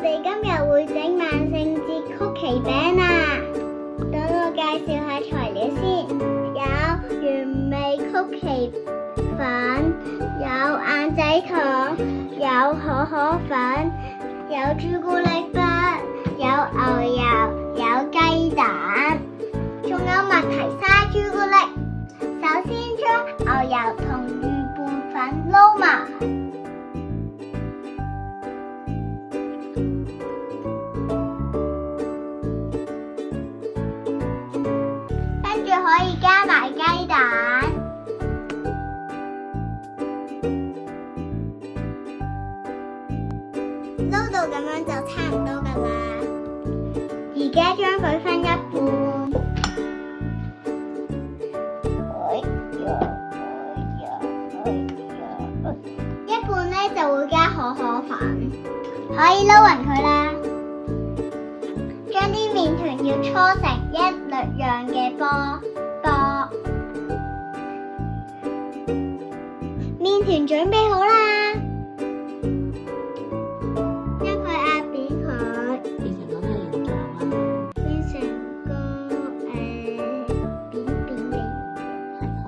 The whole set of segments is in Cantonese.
哋今日會整萬聖節曲奇餅啊！等我介紹下材料先，有原味曲奇粉，有晏仔糖，有可可粉，有朱古力粉，有牛油，有雞蛋，仲有麥提沙朱古力。首先將牛油同預拌粉撈埋。跟住可以加埋雞蛋，撈到咁樣就差唔多㗎啦。而家將佢分一半，一半呢就會加可可粉，可以撈勻佢啦。將啲麵團要搓成一樣嘅波，麵團準備好啦，將佢壓扁佢，變成個咩形狀啊？變成個扁扁嘅。係好。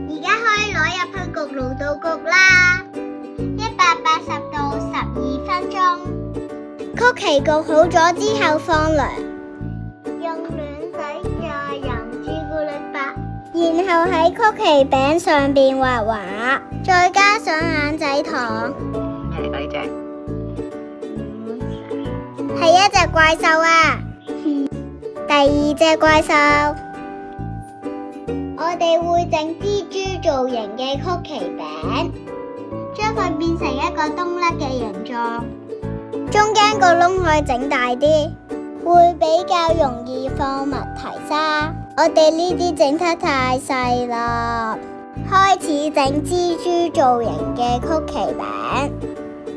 而家可以攞入去焗爐度焗啦，180度12分鐘。曲奇焗好咗之後放涼，用暖水再淋朱古力白，然後喺曲奇餅上邊畫畫，再加上晏仔糖。咩嚟㗎呢隻？係一隻怪獸啊！第二隻怪獸，我哋會整蜘蛛造型嘅曲奇餅，將佢變成一個冬甩嘅形狀。中間個窿可以整大啲，會比較容易放麥提沙。我哋呢啲整得太細啦，開始整蜘蛛造型嘅曲奇餅。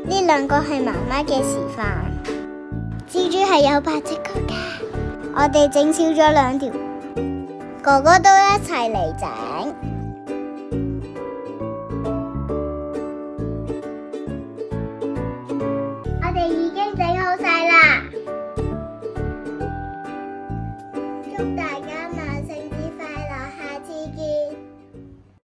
呢兩個係媽媽嘅示範。蜘蛛係有8隻腳㗎，我哋整少咗2條，哥哥都一齊嚟整。